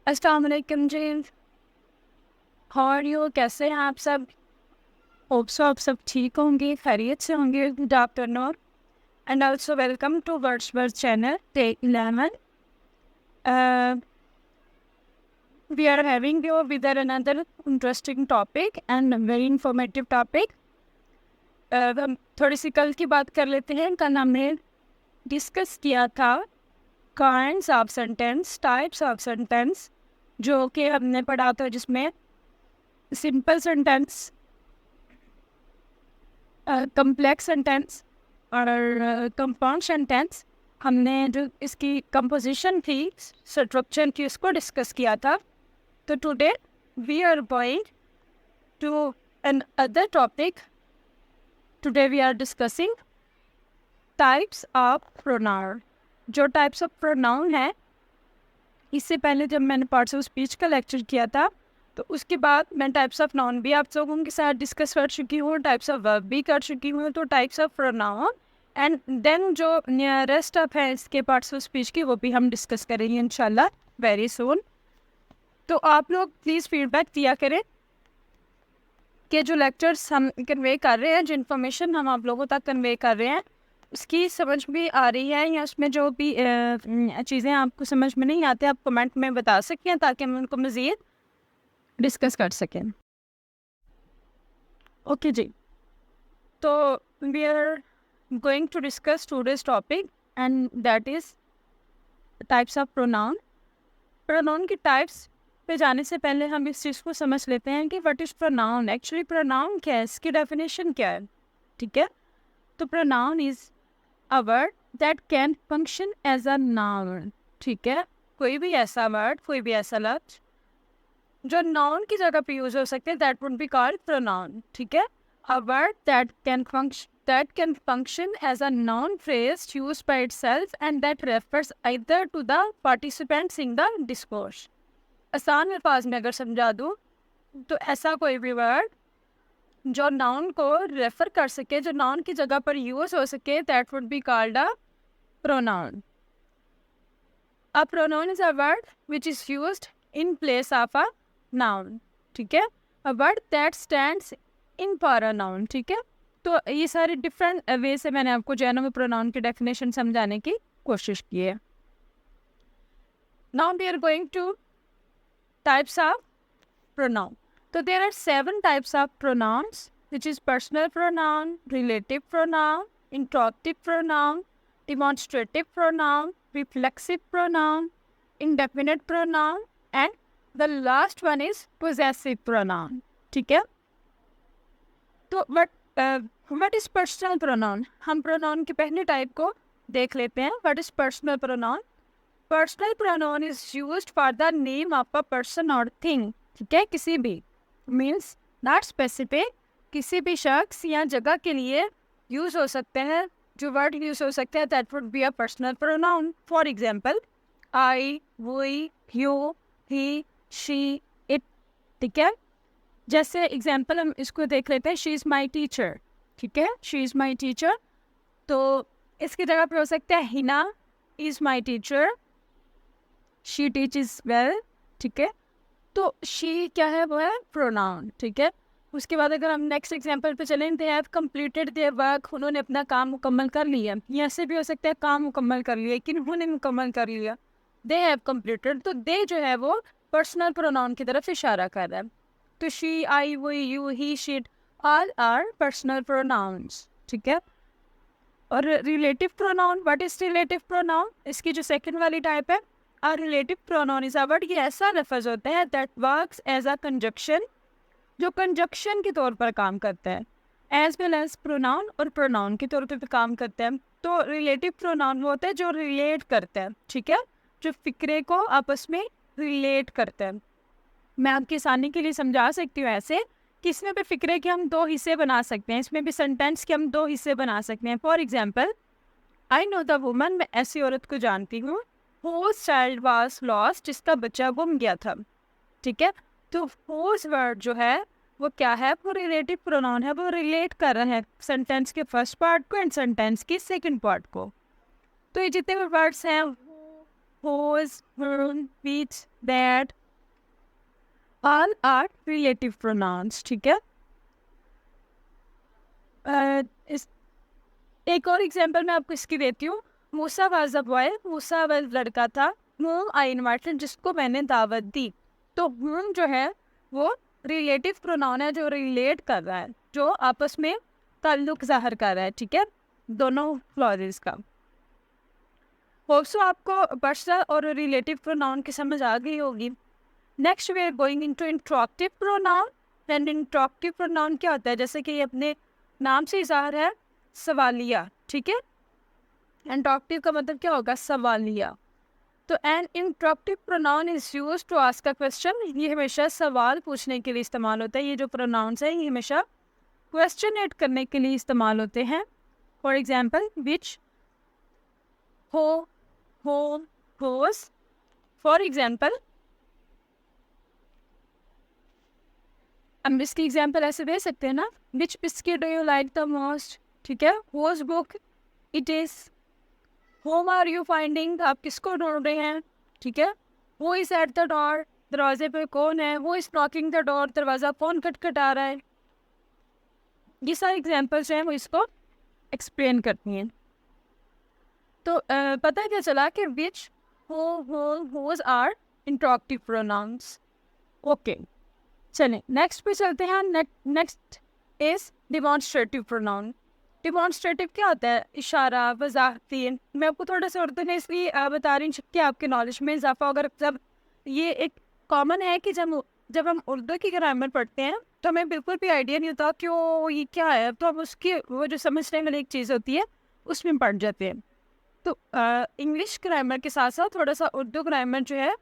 अस्सलाम वालेकुम जी। How are you? कैसे हैं आप सब? होप सो आप सब ठीक होंगे, खैरियत से होंगे। Good afternoon and also welcome to Wordsworth channel day 11. We are having you with another interesting topic and very informative topic. हम थोड़ी सी कल की बात कर लेते हैं। कल हमने डिस्कस किया था kinds of sentence, types of sentence, जो कि हमने पढ़ा था, जिसमें सिंपल सेंटेंस, कम्प्लेक्स सेंटेंस और कंपाउंड सेंटेंस। हमने जो इसकी कंपोजिशन थी, स्ट्रक्चर की, उसको डिस्कस किया था। तो today we are going to another topic. Today we are discussing types of pronoun. जो टाइप्स ऑफ प्रोनाउन है, इससे पहले जब मैंने पार्ट्स ऑफ स्पीच का लेक्चर किया था, तो उसके बाद मैं टाइप्स ऑफ नाउन भी आप लोगों के साथ डिस्कस कर चुकी हूँ, टाइप्स ऑफ वर्ब भी कर चुकी हूँ। तो types of pronoun and then जो नियरेस्ट ऑफ है इसके पार्ट्स ऑफ स्पीच की, वो भी हम डिस्कस करेंगे इंशाल्लाह वेरी सून. तो आप लोग प्लीज़ फीडबैक दिया करें कि जो लेक्चर्स हम कन्वे कर रहे हैं, जो इन्फॉर्मेशन हम आप लोगों तक कन्वे कर रहे हैं, उसकी समझ भी आ रही है, या उसमें जो भी चीज़ें आपको समझ में नहीं आती, आप कमेंट में बता सकते हैं ताकि हम उनको मज़ीद डिस्कस कर सकें. ओके जी. तो we are going to discuss today's topic and that is types of pronoun. Pronoun की टाइप्स पे जाने से पहले हम इस चीज़ को समझ लेते हैं कि what is pronoun. Actually pronoun क्या है, इसकी डेफिनेशन क्या है. ठीक है. तो pronoun is a word that can function as a noun. ठीक है. कोई भी ऐसा वर्ड, कोई भी ऐसा लफ्ज जो नाउन की जगह पे यूज हो सकते हैं, that would be called pronoun. ठीक है. A word that can function as a noun phrase used by itself and that refers either to the participants in the discourse. आसान अल्फाज में अगर समझा दूँ, तो ऐसा कोई भी वर्ड जो नाउन को रेफर कर सके, जो नाउन की जगह पर यूज हो सके, that would be called a pronoun. A pronoun is a word which is used in place of a noun. ठीक है. A word that stands in for a noun. ठीक है. तो ये सारे डिफरेंट वे से मैंने आपको जो है ना प्रोनाउन की डेफिनेशन समझाने की कोशिश की है. Now we are going to types of pronoun. So there are 7 types of pronouns, which is personal pronoun, relative pronoun, interrogative pronoun, demonstrative pronoun, reflexive pronoun, indefinite pronoun, and the last one is possessive pronoun. ठीक है. तो what is personal pronoun? हम pronoun के पहले type को देख लेते हैं. What is personal pronoun? Personal pronoun is used for the name of a person or thing. ठीक है. किसी भी मीन्स नॉट स्पेसिफिक, किसी भी शख्स या जगह के लिए यूज हो सकते हैं. जो वर्ड यूज हो सकते हैं, that would be a personal pronoun. For example, I, we, you, he, she, it. ठीक है. जैसे एग्जांपल हम इसको देख लेते हैं, शी इज़ माई टीचर. ठीक है. She is my teacher. तो इसकी जगह पर हो सकता है Hina is my teacher, she teaches well. ठीक है. तो शी क्या है, वो है प्रोनाउन. ठीक है. उसके बाद अगर हम नेक्स्ट एग्जांपल पे चलें, they have completed their work, उन्होंने अपना काम मुकम्मल कर लिया. ये ऐसे भी हो सकता है काम मुकम्मल कर लिया, लेकिन उन्होंने मुकम्मल कर लिया, दे हैव कंप्लीटेड. तो दे जो है वो पर्सनल प्रोनाउन की तरफ इशारा कर रहा है. तो she, I, we, you, he, she it, all are personal pronouns. ठीक है. और relative pronoun, what is relative pronoun? इसकी जो सेकंड वाली टाइप है, A relative pronoun is a word, ये ऐसा लफ्ज होता है that works as a conjunction, जो कंजक्शन के तौर पर काम करता है, एज वेल एज प्रोनाउन, और प्रोनाउन के तौर पर काम करता है. तो रिलेटिव प्रोनाउन वो होता है जो रिलेट करता है. ठीक है. जो फिक्रे को आपस में रिलेट करता है. मैं आपकी आसानी के लिए समझा सकती हूँ ऐसे कि इसमें भी फिक्रे के हम 2 हिस्से बना सकते हैं, इसमें भी सेंटेंस के हम 2 हिस्से बना सकते हैं. For example, I know the woman, मैं ऐसी औरत को जानती हूँ, whose child was lost, जिसका बच्चा गुम गया था. ठीक है. तो whose वर्ड जो है वो क्या है, वो रिलेटिव प्रोनाउन है. वो रिलेट कर रहा है सेंटेंस के फर्स्ट पार्ट को एंड सेंटेंस के सेकंड पार्ट को. तो ये जितने भी वर्ड्स हैं, हो, whose, whom, which, that, all are relative pronouns. ठीक है. इस एक और एग्जांपल मैं आपको इसकी देती हूँ. Musa was a boy, Musa was लड़का था, whom I invited, जिसको मैंने दावत दी. तो whom जो है वो रिलेटिव प्रोनाउन है, जो रिलेट कर रहा है, जो आपस में ताल्लुक ज़ाहिर कर रहा है. ठीक है, दोनों क्लॉजेस का. होप सो आपको पर्सनल और रिलेटिव प्रोनाउन की समझ आ गई होगी. Next we are going into interrogative pronoun. And interrogative pronoun क्या होता है? जैसे कि ये अपने नाम से इज़हार है, सवालिया. ठीक है, इंट्रोक्टिव का मतलब क्या होगा? सवालिया. तो an interrogative pronoun is use to ask a question. ये हमेशा सवाल पूछने के लिए इस्तेमाल होता है. ये जो प्रोनाउंस है ये हमेशा क्वेश्चनेट करने के लिए इस्तेमाल होते हैं. For example which, who, home, होस. फॉर एग्जाम्पल हम इसकी एग्जाम्पल ऐसे दे सकते हैं ना, which biscuit do you like the most. ठीक है, whose book it is. Whom are you finding, आप किसको ढूंढ रहे हैं. ठीक है, वो इज़ एट द डोर, दरवाजे पे कौन है. वो इज़ नॉकिंग द डोर, दरवाज़ा कौन खटखटा रहा है. ये सारे एग्जाम्पल्स हैं वो इसको एक्सप्लेन करती हैं. तो पता क्या चला कि which, who, whom, whose are interrogative pronouns. Okay, चलें नेक्स्ट पे चलते हैं. Next is demonstrative pronoun. Demonstrative क्या होता है? इशारा, वजाहती. मैं आपको थोड़ा सा उर्दू में इसलिए बता रही हूँ कि आपके नॉलेज में इजाफा होगा. जब ये एक कॉमन है कि जब हम उर्दू की ग्रामर पढ़ते हैं तो हमें बिल्कुल भी आइडिया नहीं होता कि वो ये क्या है. तो हम उसकी वो जो समझने वाली एक चीज़ होती है उसमें पढ़ जाते हैं. तो इंग्लिश ग्रामर के साथ साथ थोड़ा सा उर्दू ग्रामर जो है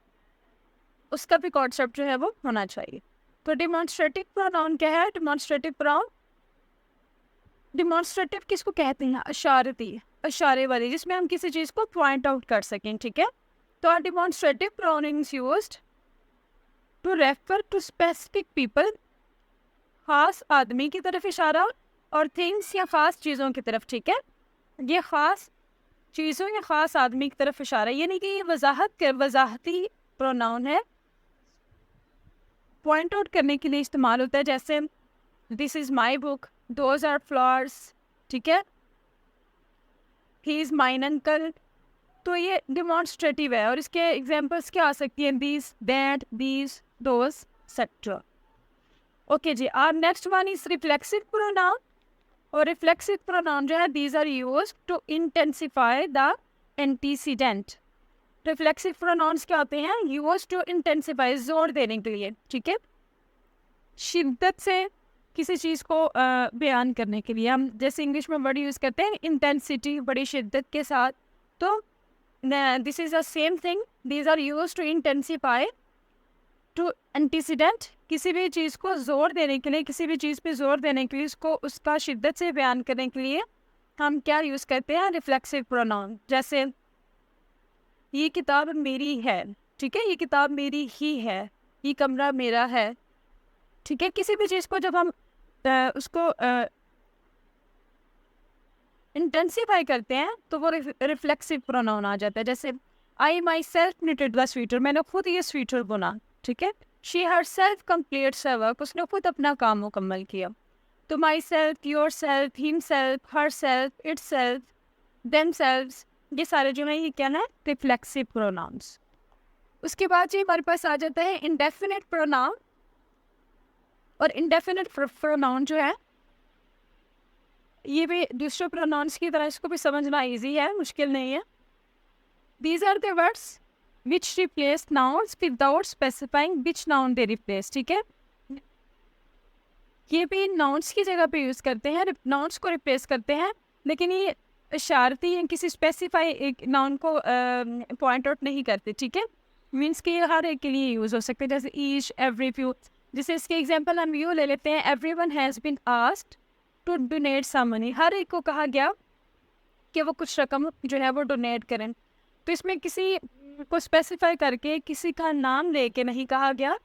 उसका भी कॉन्सेप्ट जो है वो होना चाहिए. तो डिमॉन्स्ट्रेटिव प्रोनाउन क्या है? डिमॉन्स्ट्रेटिव प्रोनाउन, डिमॉन्स्ट्रेटिव किसको कहते हैं? इशारती, इशारे वाली, जिसमें हम किसी चीज़ को पॉइंट आउट कर सकें. ठीक है, तो demonstrative pronoun is used to refer to specific people. खास आदमी की तरफ इशारा और थिंग्स या ख़ास चीज़ों की तरफ. ठीक है, ये ख़ास चीज़ों या ख़ास आदमी की तरफ इशारा, यानी कि ये वजाहती प्रोनाउन है, पॉइंट आउट करने के लिए इस्तेमाल होता है. जैसे this is my book, those are flowers. ठीक है, ही इज़ माइन अंकल. तो ये डिमॉन्स्ट्रेटिव है. और इसके एग्जांपल्स क्या आ सकती हैं? These, that, these, those, etcetera. Okay जी, are next one is reflexive pronoun. और रिफ्लेक्सिव प्रोनाउन जो है, these are used to intensify the antecedent. Reflexive pronouns क्या होते हैं? यूज्ड टू इंटेंसिफाई, जोर देने के लिए. ठीक है, शिद्दत से किसी चीज़ को बयान करने के लिए. हम जैसे इंग्लिश में वर्ड यूज़ करते हैं इंटेंसिटी, बड़ी शिद्दत के साथ. तो this is the same thing. These are used to intensify to antecedent. किसी भी चीज़ को जोर देने के लिए, किसी भी चीज़ पे जोर देने के लिए, उसको उसका शिद्दत से बयान करने के लिए हम क्या यूज़ करते हैं? Reflexive pronoun. जैसे ये किताब मेरी है. ठीक है, ये किताब मेरी ही है. ये कमरा मेरा है. ठीक है, किसी भी चीज़ को जब हम उसको इंटेंसिफाई करते हैं तो वो रिफ्लेक्सिव प्रोनाउन आ जाता है. जैसे I myself knitted the sweater, मैंने खुद ये स्वेटर बुना. ठीक है, she herself completes her work, उसने खुद अपना काम मुकम्मल किया. तो myself, yourself, himself, herself, itself, themselves, ये सारे जो हैं ये क्या है? Reflexive pronouns. उसके बाद जी हमारे पास आ जाता है इंडेफिनिट प्रोनाउन. और इंडेफिनिट प्रोनाउन जो है ये भी दूसरे प्रोनाउंस की तरह, इसको भी समझना इजी है, मुश्किल नहीं है. These are the words which replace nouns without specifying which noun they replace. ठीक है, ये भी नाउन्स की जगह पे यूज़ करते हैं, नाउन्स को रिप्लेस करते हैं, लेकिन ये इशारती हैं, किसी स्पेसिफाई एक नाउन को पॉइंट आउट नहीं करते. ठीक है, मीन्स कि हर एक के लिए यूज़ हो सकते हैं. जैसे ईच, एवरी, फ्यू. जैसे इसके एग्जांपल हम यूँ ले लेते हैं, everyone has been asked to donate some money. हर एक को कहा गया कि वो कुछ रकम जो है वो डोनेट करें. तो इसमें किसी को स्पेसिफाई करके किसी का नाम लेके नहीं कहा गया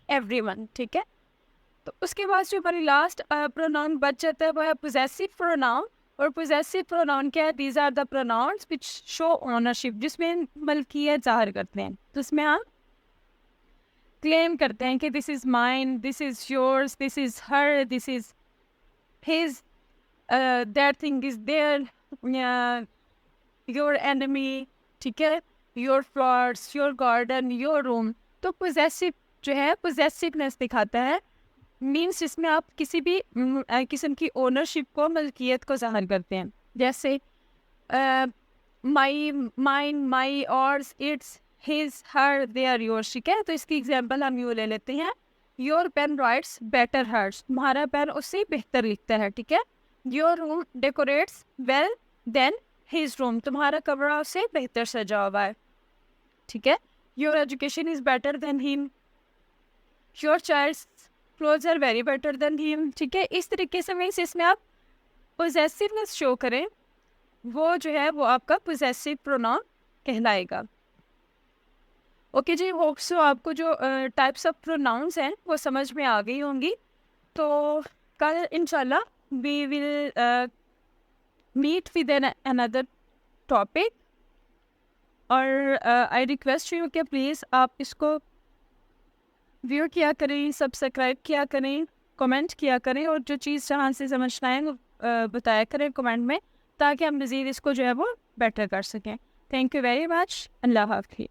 एवरीवन. ठीक है, तो उसके बाद जो हमारी लास्ट प्रोनाउन बच जाता है वो है पोजेसिव प्रोनाउन. और पोजेसिव प्रोनाउन क्या है? These are the pronouns which show ownership, जिसमें मलकियत जाहिर करते हैं। तो इसमें आप क्लेम करते हैं कि this is mine, this is yours, this is her, this is his, that thing is there, your enemy, ठीक है, your flowers, your garden, your room. तो पोजेसिव जो है पोजेसिवनेस दिखाता है, मीन्स इसमें आप किसी भी किस्म की ओनरशिप को, मलकियत को जाहिर करते हैं। जैसे my, mine, my, ours, its, his, her, they are yours, ठीक है। तो इसकी एग्जांपल हम यूँ ले लेते हैं, your pen writes better hers, तुम्हारा पेन उससे बेहतर लिखता है, ठीक है। Your room decorates well then his room, तुम्हारा कमरा उससे बेहतर सजा हुआ है, ठीक है। Your education is better then him, your child's clothes are very better then him, ठीक है। इस तरीके से मीन्स इसमें आप पोजेसिवनेस शो करें, वो जो है वो आपका पोजेसिव प्रोनाउन कहलाएगा। ओके जी, होप सो आपको जो टाइप्स ऑफ प्रोनाउंस हैं वो समझ में आ गई होंगी। तो कल इंशाल्लाह we will meet with another topic, और आई रिक्वेस्ट यू कि प्लीज़ आप इसको व्यू किया करें, सब्सक्राइब किया करें, कमेंट किया करें, और जो चीज़ जहाँ से समझना है वो बताया करें कमेंट में, ताकि हम मज़ीद इसको जो है वो बेटर कर सकें। Thank you very much. अल्लाह हाफ़िज़।